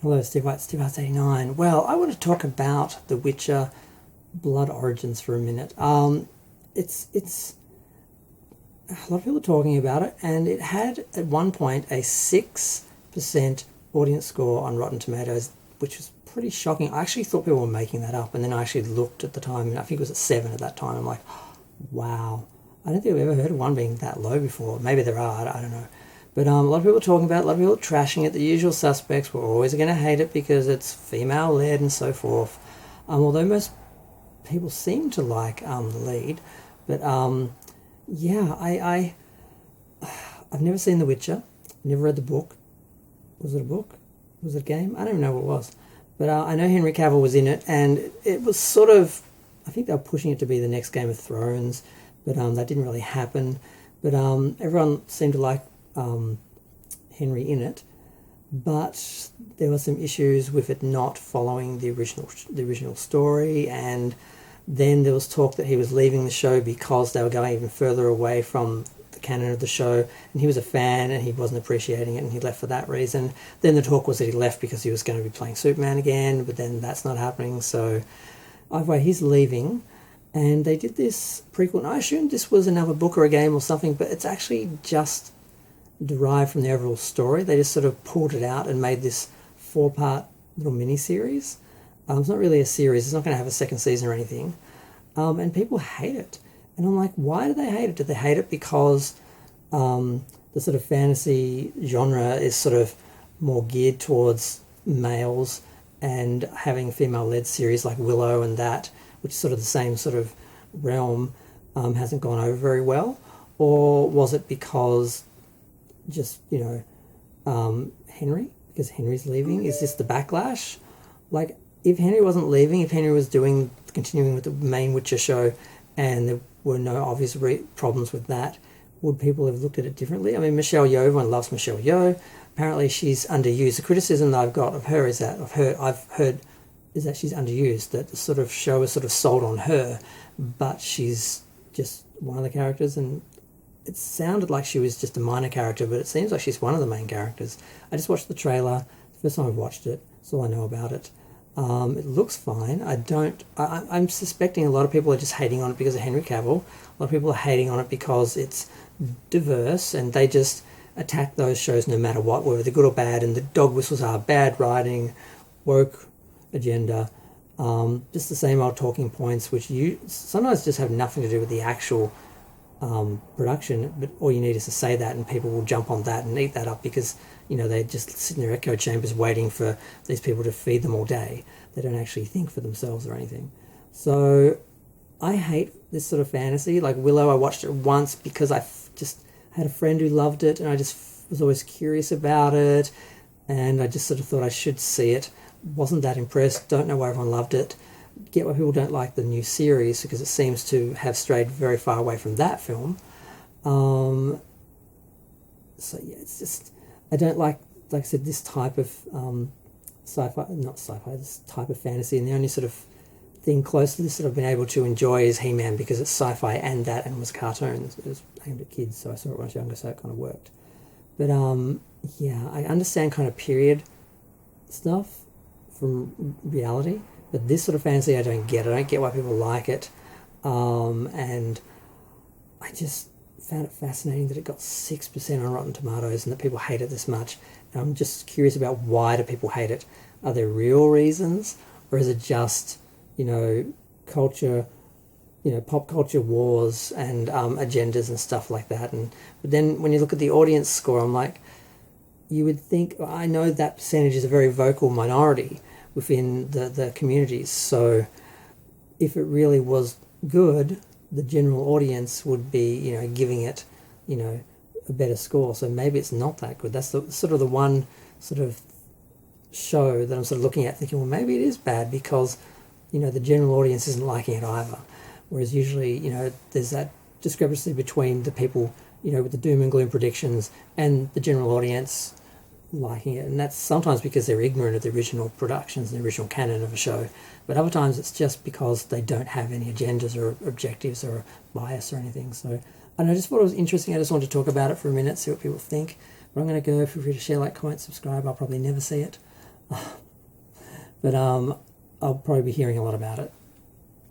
Hello, Steve White, Steve Hearts 89. Well, I want to talk about The Witcher Blood Origins for a minute. It's a lot of people are talking about it, and it had at one point a 6% audience score on Rotten Tomatoes, which was pretty shocking. I actually thought people were making that up, and then I actually looked at the time, and I think it was at 7 at that time. I'm like, wow. I don't think I've ever heard of one being that low before. Maybe there are, I don't know. But a lot of people are talking about it, a lot of people are trashing it. The usual suspects, we're always going to hate it because it's female led and so forth. Although most people seem to like the lead. But yeah, I've never seen The Witcher, never read the book. Was it a book? Was it a game? I don't even know what it was. But I know Henry Cavill was in it, and it was sort of, I think they were pushing it to be the next Game of Thrones, but that didn't really happen. But everyone seemed to like Henry in it, but there were some issues with it not following the original story, and then there was talk that he was leaving the show because they were going even further away from the canon of the show, and he was a fan and he wasn't appreciating it, and he left for that reason. Then the talk was that he left because he was going to be playing Superman again, but then that's not happening. So either way, he's leaving. And they did this prequel, and I assumed this was another book or a game or something, but it's actually just derived from the overall story. They just sort of pulled it out and made this 4-part little mini series. It's not really a series. It's not going to have a second season or anything. And people hate it. And I'm like, why do they hate it? Do they hate it because the sort of fantasy genre is sort of more geared towards males, and having a female-led series like Willow and that, which is sort of the same sort of realm, hasn't gone over very well? Or was it because just, Henry? Because Henry's leaving? Is this the backlash? Like, if Henry wasn't leaving, if Henry was continuing with the main Witcher show, and there were no obvious problems with that, would people have looked at it differently? I mean, Michelle Yeoh, everyone loves Michelle Yeoh. Apparently she's underused. The criticism that I've got of her is that, I've heard is that she's underused, that the sort of show is sort of sold on her, but she's just one of the characters, and it sounded like she was just a minor character, but it seems like she's one of the main characters. I just watched the trailer, the first time I've watched it, that's all I know about it. It looks fine. I'm suspecting a lot of people are just hating on it because of Henry Cavill. A lot of people are hating on it because it's diverse, and they just attack those shows no matter what, whether they're good or bad, and the dog whistles are bad writing, woke agenda, just the same old talking points, which you sometimes just have nothing to do with the actual production, but all you need is to say that, and people will jump on that and eat that up because they just sit in their echo chambers waiting for these people to feed them all day. They don't actually think for themselves or anything. So I hate this sort of fantasy. Like Willow, I watched it once because I just had a friend who loved it, and I just was always curious about it, and I just sort of thought I should see it. Wasn't that impressed. Don't know why everyone loved it. Get why people don't like the new series, because it seems to have strayed very far away from that film. So yeah, it's just, I don't like I said, this type of this type of fantasy, and the only sort of thing close to this that I've been able to enjoy is He-Man, because it's sci-fi and that, and it was cartoons. It was aimed at kids, so I saw it when I was younger, so it kind of worked. But yeah, I understand kind of period stuff from reality, but this sort of fantasy I don't get. I don't get why people like it, and I just found it fascinating that it got 6% on Rotten Tomatoes and that people hate it this much. And I'm just curious about, why do people hate it? Are there real reasons, or is it just culture, pop culture wars and agendas and stuff like that? But then when you look at the audience score, I'm like, you would think, I know that percentage is a very vocal minority within the communities. So if it really was good, the general audience would be, giving it, a better score. So maybe it's not that good. That's the one sort of show that I'm sort of looking at thinking, well, maybe it is bad because, the general audience isn't liking it either. Whereas usually, there's that discrepancy between the people, with the doom and gloom predictions and the general audience liking it, and that's sometimes because they're ignorant of the original productions and the original canon of a show, but other times it's just because they don't have any agendas or objectives or bias or anything. So I just thought it was interesting. I just wanted to talk about it for a minute, see what people think. But I'm going to go. Feel free to share, like, comment, subscribe. I'll probably never see it. But I'll probably be hearing a lot about it.